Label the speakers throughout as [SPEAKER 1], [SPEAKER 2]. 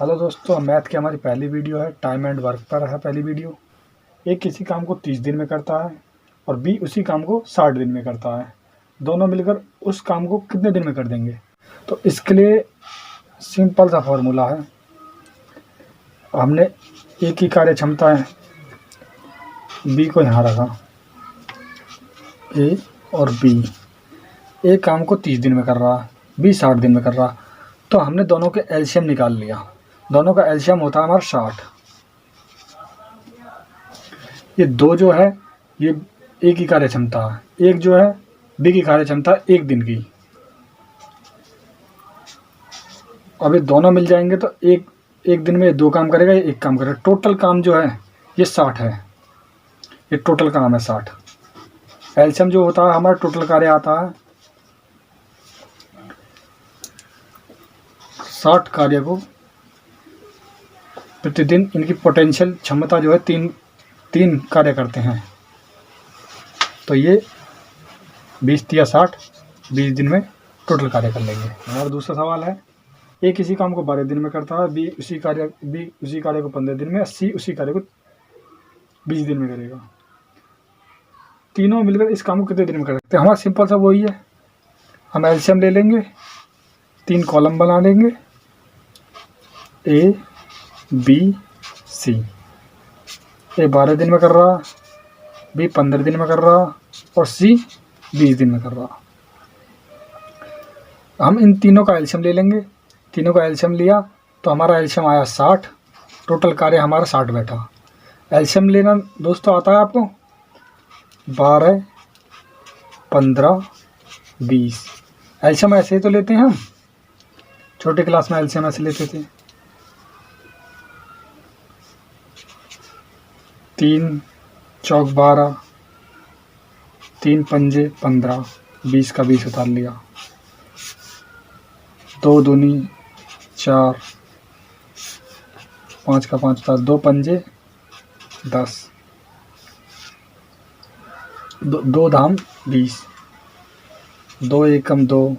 [SPEAKER 1] Hello दोस्तों, math की हमारी पहली वीडियो है। टाइम एंड वर्क पर है पहली वीडियो। ए किसी काम को 30 दिन में करता है और बी उसी काम को 60 दिन में करता है। दोनों मिलकर उस काम को कितने दिन में कर देंगे? तो इसके लिए सिंपल सा फॉर्मूला है। हमने ए की कार्य क्षमता है, बी को यहाँ रखा, ए और बी। ए काम को 30 दिन में कर रहा है, बी 60 दिन में कर रहा है। तो हमने दोनों के एलसीएम निकाल लिया। दोनों का एलसीएम होता है हमारा 60। ये दो जो है ये ए की कार्य क्षमता है, एक जो है बी की कार्य क्षमता एक दिन की। अब ये दोनों मिल जाएंगे तो एक दिन में दो काम करेगा, ये एक काम करेगा। टोटल काम जो है ये 60 है। ये टोटल काम है 60। एलसीएम जो होता है हमारा टोटल कार्य आता है 60 कार्य को प्रतिदिन इनकी पोटेंशियल क्षमता जो है तीन कार्य करते हैं। तो ये 20 या 60 20 दिन में टोटल कार्य कर लेंगे। हमारा दूसरा सवाल है, ए किसी काम को 12 दिन में करता है, बी उसी कार्य को 15 दिन में, सी उसी कार्य को 20 दिन में करेगा। तीनों मिलकर इस काम को कितने दिन में कर सकते हैं? हमारा सिंपल सा वही है, हम एलसीएम ले लेंगे, 3 कॉलम बना लेंगे, ए बी सी। ए 12 दिन में कर रहा, बी 15 दिन में कर रहा और सी 20 दिन में कर रहा। हम इन तीनों का एलसीएम ले लेंगे। तीनों का एलसीएम लिया तो हमारा एलसीएम आया 60। टोटल कार्य हमारा 60 बैठा। एलसीएम लेना दोस्तों आता है आपको 12 15 20। एलसीएम ऐसे ही तो लेते हैं हम, छोटे क्लास में एलसीएम ऐसे लेते थे। 3 चौक 12, 3 पंजे 15, 20 का 20 उतार लिया, 2 दूनी 4, 5 का 5 उतार, 2 पंजे 10, 2 धाम 20, 2 एकम 2,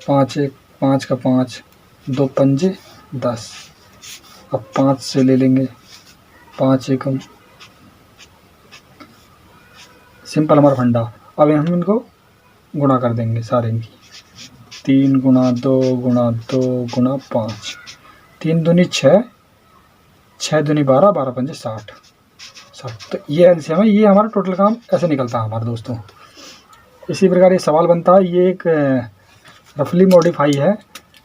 [SPEAKER 1] 5 का 5, 2 पंजे 10। अब 5 से ले लेंगे, 5 एकम, सिंपल हमारा फंडा। अब हम इनको गुणा कर देंगे सारे इनकी, 3 गुणा 2 गुणा 2 गुणा 5, 3 दूनी 6, 6 दूनी 12, 12 पंजे 60। तो ये एलसीएम है। ये हमारा टोटल काम ऐसे निकलता है हमारे दोस्तों। इसी प्रकार ये सवाल बनता है। ये एक रफली मॉडिफाई है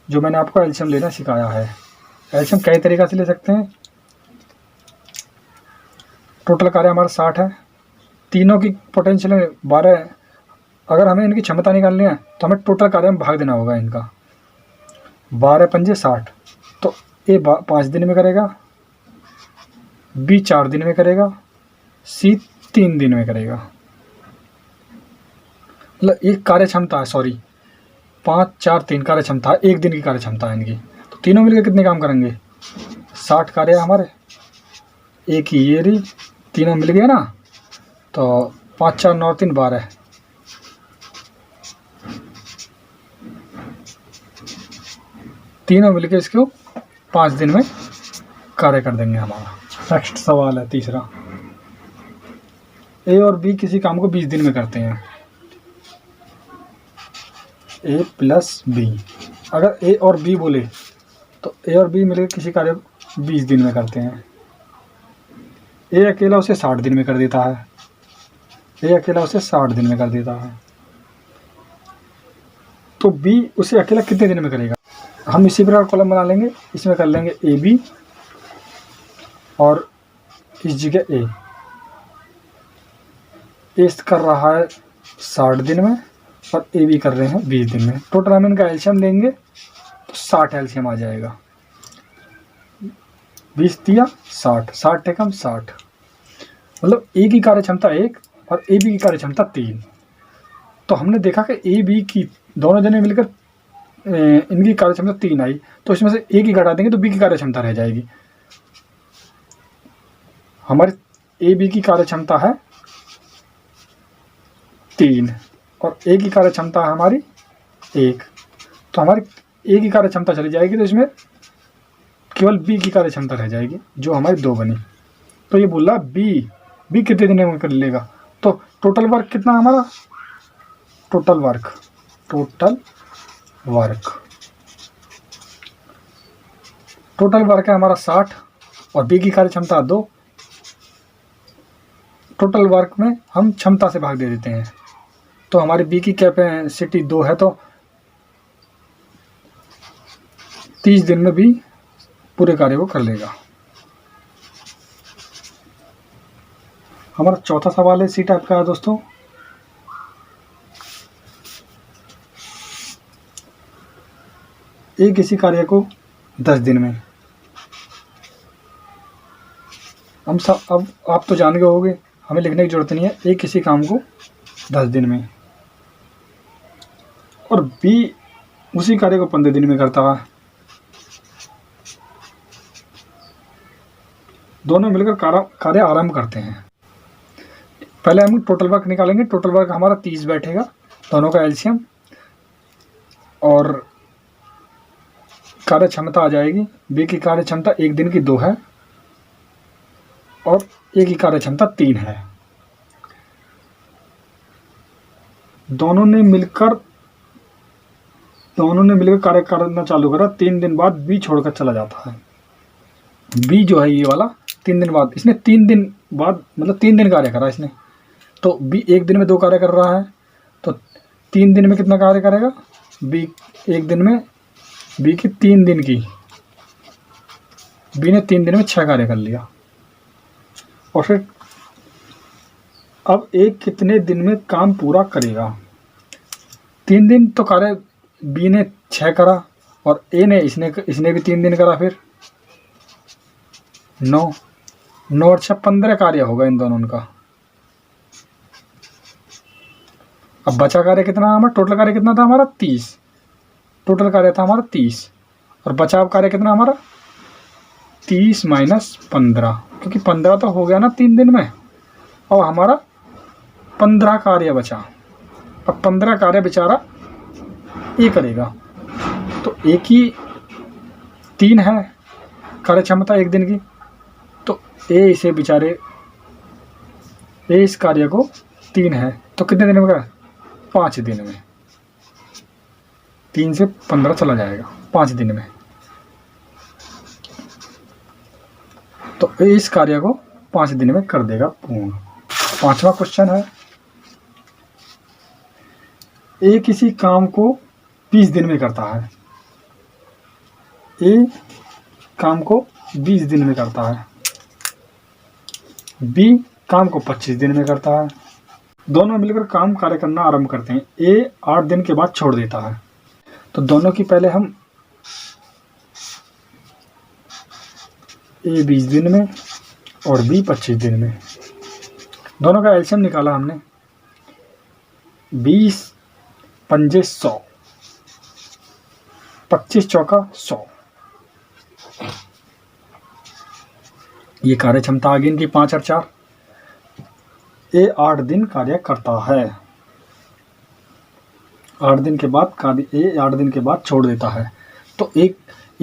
[SPEAKER 1] जो मैंने आपको एलसीएम लेना सिखाया है। एलसीएम कई तरीक़ा से ले सकते हैं। टोटल कार्य हमारा 60 है, तीनों की पोटेंशियल 12 है। अगर हमें इनकी क्षमता निकालनी है तो हमें टोटल कार्य में भाग देना होगा इनका। 12 पंजे 60, तो ए 5 दिन में करेगा, बी 4 दिन में करेगा, सी 3 दिन में करेगा। मतलब एक कार्य क्षमता है, सॉरी 5 4 3 कार्य क्षमता है, एक दिन की कार्य क्षमता है इनकी। तो तीनों मिलकर कितने काम करेंगे? 60 कार्य हमारे। एक ही ये रही, तीनों मिल गए ना, तो 5 4 9 3 12, तीनों मिलकर इसको 5 दिन में कार्य कर देंगे हमारा। नेक्स्ट सवाल है तीसरा, ए और बी किसी काम को 20 दिन में करते हैं। ए प्लस बी, अगर ए और बी बोले तो ए और बी मिलकर किसी कार्य को 20 दिन में करते हैं। ए अकेला उसे 60 दिन में कर देता है। ए अकेला उसे 60 दिन में कर देता है। तो बी उसे अकेला कितने दिन में करेगा? हम इसी प्रकार कॉलम बना लेंगे। इसमें कर लेंगे ए बी और इस जगह ए कर रहा है 60 दिन में और ए बी कर रहे हैं 20 दिन में। टोटल हम इनका एलसीएम लेंगे तो 60 एलसीएम आ जाएगा। 20 दिया 60, 60 एकम 60। मतलब ए की कार्य क्षमता 1 और ए बी की कार्य क्षमता 3। तो हमने देखा कि ए बी की दोनों जने मिलकर इनकी कार्य क्षमता 3 आई, तो इसमें से ए की घटा देंगे तो बी की कार्य क्षमता रह जाएगी। हमारी ए बी की कार्य क्षमता है 3 और ए की कार्य क्षमता है हमारी 1। तो हमारी ए की कार्य क्षमता चली जाएगी, तो इसमें केवल बी की कार्य क्षमता रह जाएगी जो हमारी 2 बनी। तो ये बोल रहा बी कितने दिन में कर लेगा, तो टोटल वर्क कितना हमारा, टोटल वर्क है हमारा 60 और बी की कार्य क्षमता 2। टोटल वर्क में हम क्षमता से भाग दे देते हैं, तो हमारी बी की कैपेसिटी 2 है, तो 30 दिन में भी पूरे कार्य को कर लेगा। हमारा चौथा सवाल है सी टाइप का है दोस्तों। एक इसी कार्य को 10 दिन में, हम सब अब आप तो जान गए होंगे, हमें लिखने की जरूरत नहीं है। एक किसी काम को 10 दिन में और बी उसी कार्य को 15 दिन में करता है। दोनों मिलकर कार्य आरंभ करते हैं। पहले हम टोटल वर्क निकालेंगे। टोटल वर्क हमारा 30 बैठेगा, दोनों का एलसीएम, और कार्य क्षमता आ जाएगी। बी की कार्य क्षमता 1 दिन की 2 है और ए की कार्य क्षमता 3 है। दोनों ने मिलकर कार्य करना चालू करा। 3 दिन बाद बी छोड़कर चला जाता है। बी जो है ये वाला 3 दिन बाद, इसने 3 दिन बाद मतलब 3 दिन कार्य करा इसने, तो बी 1 दिन में 2 कार्य कर रहा है, तो 3 दिन में कितना कार्य करेगा, बी 1 दिन में, बी की 3 दिन की, बी ने 3 दिन में 6 कार्य कर लिया। और फिर अब ए कितने दिन में काम पूरा करेगा। 3 दिन तो कार्य बी ने 6 करा और ए ने इसने भी 3 दिन करा, फिर 9 और 6 15 कार्य होगा इन दोनों का। अब बचा कार्य कितना हमारा, टोटल कार्य कितना था हमारा 30, टोटल कार्य था हमारा 30 और बचाव कार्य कितना हमारा 30 माइनस 15, क्योंकि 15 तो हो गया ना 3 दिन में, और हमारा 15 कार्य बचा। अब 15 कार्य बेचारा ए करेगा, तो ए की 3 है कार्य क्षमता 1 दिन की, तो ए इस कार्य को 3 है, तो कितने दिन में करा, 5 दिन में। 3 से 15 चला जाएगा 5 दिन में, तो इस कार्य को 5 दिन में कर देगा पूर्ण। 5वां क्वेश्चन है, ए किसी काम को 20 दिन में करता है। ए काम को 20 दिन में करता है, बी काम को 25 दिन में करता है। दोनों मिलकर कार्य करना आरंभ करते हैं। ए 8 दिन के बाद छोड़ देता है, तो दोनों की पहले हम ए 20 दिन में और बी 25 दिन में, दोनों का एलसीएम निकाला हमने। 20 पंजे 100, 25 चौका 100। ये कार्य क्षमता आ गई इनकी 5 और 4। ए 8 दिन कार्य करता है। 8 दिन के बाद छोड़ देता है, तो ए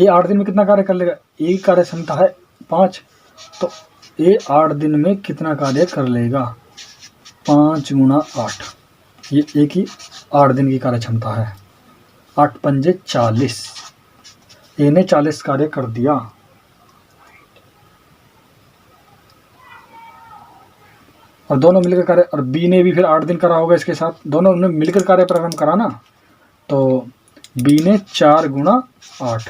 [SPEAKER 1] 8 दिन में कितना कार्य कर लेगा, ए कार्य क्षमता है 5, तो ए 8 दिन में कितना कार्य कर लेगा, 5 गुणा 8, ये ए की 8 दिन की कार्य क्षमता है। 8 पंजे 40, ए ने 40 कार्य कर दिया। और दोनों मिलकर कार्य, और बी ने भी फिर 8 दिन करा होगा इसके साथ, दोनों ने मिलकर कार्य प्रारंभ करा ना, तो बी ने 4 गुणा 8,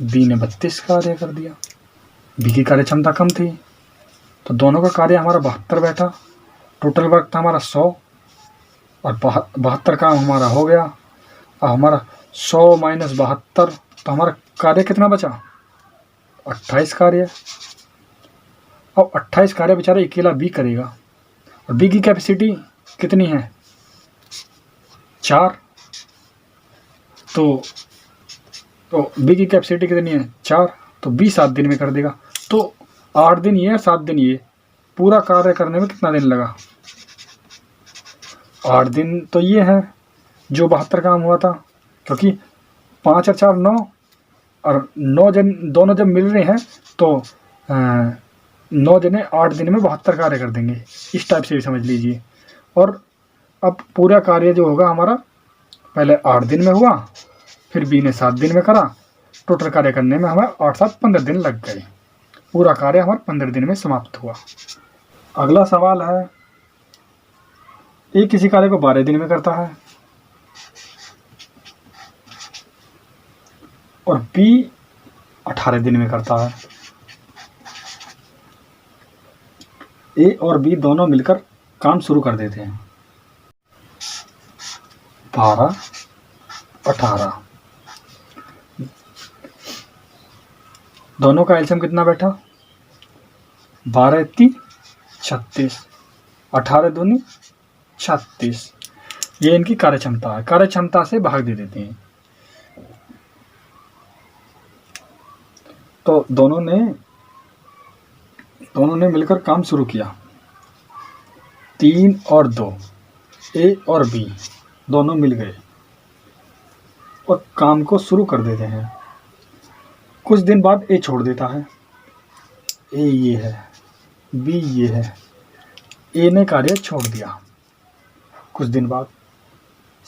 [SPEAKER 1] बी ने 32 कार्य कर दिया। बी की कार्य क्षमता कम थी, तो दोनों का कार्य हमारा 72 बैठा। टोटल वर्क था हमारा 100 और 72 काम हमारा हो गया। अब हमारा 100 माइनस 72, तो हमारा कार्य कितना बचा, 28 कार्य। अब 28 कार्य बेचारा अकेला बी करेगा, और बी की कैपेसिटी कितनी है, 4, तो बी की कैपेसिटी कितनी है, 4, तो बी 7 दिन में कर देगा। तो 8 दिन ये 7 दिन ये, पूरा कार्य करने में कितना दिन लगा, 8 दिन तो ये है जो 72 काम हुआ था, क्योंकि 5 और 4 9, और 9 जन दोनों जब मिल रहे हैं तो 9 जने 8 दिन में 72 कार्य कर देंगे, इस टाइप से भी समझ लीजिए। और अब पूरा कार्य जो होगा हमारा पहले 8 दिन में हुआ, फिर बी ने 7 दिन में करा, टोटल कार्य करने में हमें 8 7 15 दिन लग गए। पूरा कार्य हमारा 15 दिन में समाप्त हुआ। अगला सवाल है, ए किसी कार्य को 12 दिन में करता है और बी 18 दिन में करता है। ए और बी दोनों मिलकर काम शुरू कर देते हैं। 12 18 दोनों का एलसीएम कितना बैठा? 12 इतनी 36, 18 दूनी 36। ये इनकी कार्य क्षमता है। कार्य क्षमता से भाग दे देते हैं। तो दोनों ने मिलकर काम शुरू किया। 3 और 2, ए और बी दोनों मिल गए और काम को शुरू कर देते हैं। कुछ दिन बाद ए छोड़ देता है। ए ये है, बी ये है। ए ने कार्य छोड़ दिया। कुछ दिन बाद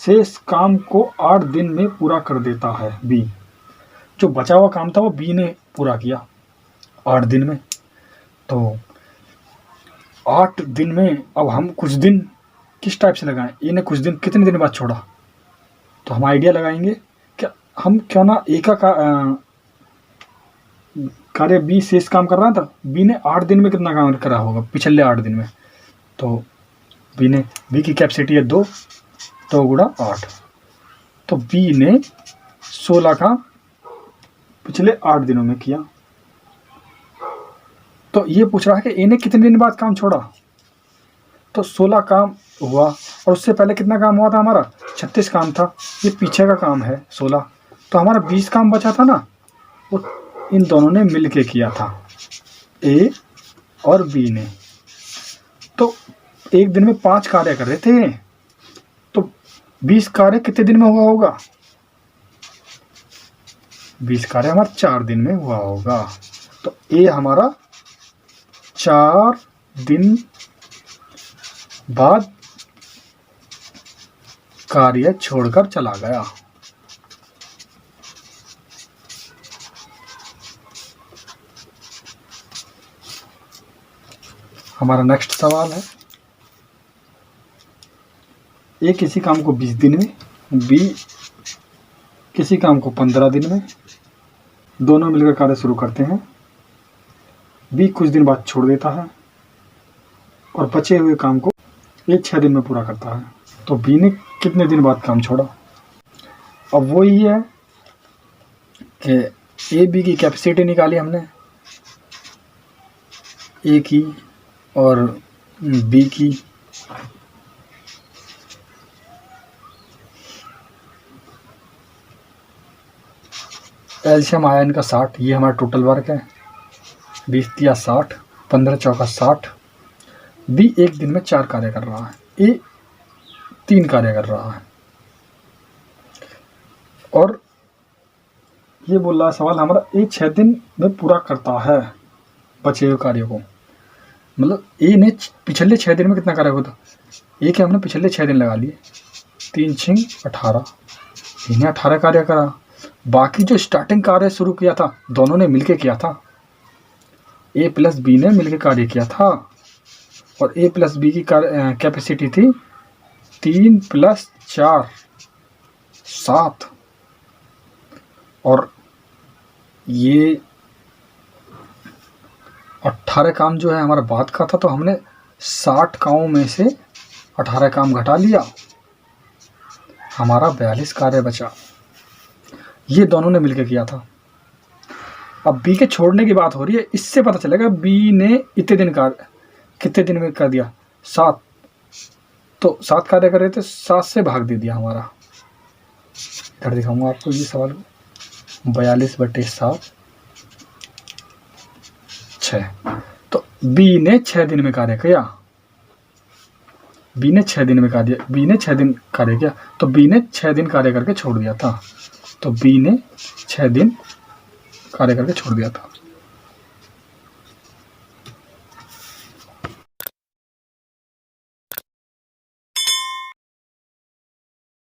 [SPEAKER 1] शेष काम को 8 दिन में पूरा कर देता है बी। जो बचा हुआ काम था वो बी ने पूरा किया 8 दिन में। तो 8 दिन में अब हम कुछ दिन किस टाइप से लगाएं? ए ने कुछ दिन कितने दिन बाद छोड़ा? तो हम आइडिया लगाएंगे कि हम क्यों ना ए का कार्य बी शेष काम कर रहा था। बी ने 8 दिन में कितना काम करा होगा पिछले 8 दिन में? तो बी की कैपेसिटी है 2 गुणा 8। तो बी ने 16 काम पिछले 8 दिनों में किया। तो ये पूछ रहा है कि ए ने कितने दिन बाद काम छोड़ा? तो 16 काम हुआ और उससे पहले कितना काम हुआ था हमारा? 36 काम था। ये पीछे का काम है 16। तो हमारा 20 काम बचा था ना, वो इन दोनों ने मिल के किया था, ए और बी ने। तो एक दिन में 5 कार्य कर रहे थे, तो 20 कार्य कितने दिन में हुआ होगा? 20 कार्य हमारा 4 दिन में हुआ होगा। तो ए हमारा 4 दिन बाद कार्य छोड़कर चला गया। हमारा नेक्स्ट सवाल है, ए किसी काम को 20 दिन में, बी किसी काम को 15 दिन में, दोनों मिलकर कार्य शुरू करते हैं। बी कुछ दिन बाद छोड़ देता है और बचे हुए काम को ये 6 दिन में पूरा करता है। तो बी ने कितने दिन बाद काम छोड़ा? अब वो ही है कि ए बी की कैपेसिटी निकाली हमने, ए की और बी की। एलसीएम आया इनका 60। ये हमारा टोटल वर्क है। 20 या 60, 15 चौका 60। बी एक दिन में 4 कार्य कर रहा है, ए 3 कार्य कर रहा है। और ये बोल रहा है सवाल हमारा, ए 6 दिन में पूरा करता है बचे हुए कार्य को। मतलब ए ने पिछले 6 दिन में कितना कार्य होता? ए के हमने पिछले 6 दिन लगा लिए, 3 6 18। इन्हें 18 कार्य करा। बाकी जो स्टार्टिंग कार्य शुरू किया था दोनों ने मिलके किया था। ए प्लस बी ने मिलके कार्य किया था और ए प्लस बी की कैपेसिटी थी 3 + 4 7। और ये 18 काम जो है हमारा बाद का था, तो हमने 60 कामों में से 18 काम घटा लिया, हमारा 42 कार्य बचा। ये दोनों ने मिलकर किया था। अब बी के छोड़ने की बात हो रही है, इससे पता चलेगा बी ने इतने दिन कितने दिन में कर दिया? 7। तो 7 कार्य कर रहे थे, 7 से भाग दे दिया हमारा। इधर दिखाऊंगा आपको ये सवाल को, 42/7 6। तो बी ने 6 दिन में कार्य किया। बी ने 6 दिन कार्य किया। तो बी ने 6 दिन कार्य करके छोड़ दिया था। तो बी ने 6 दिन कार्य करके छोड़ दिया था।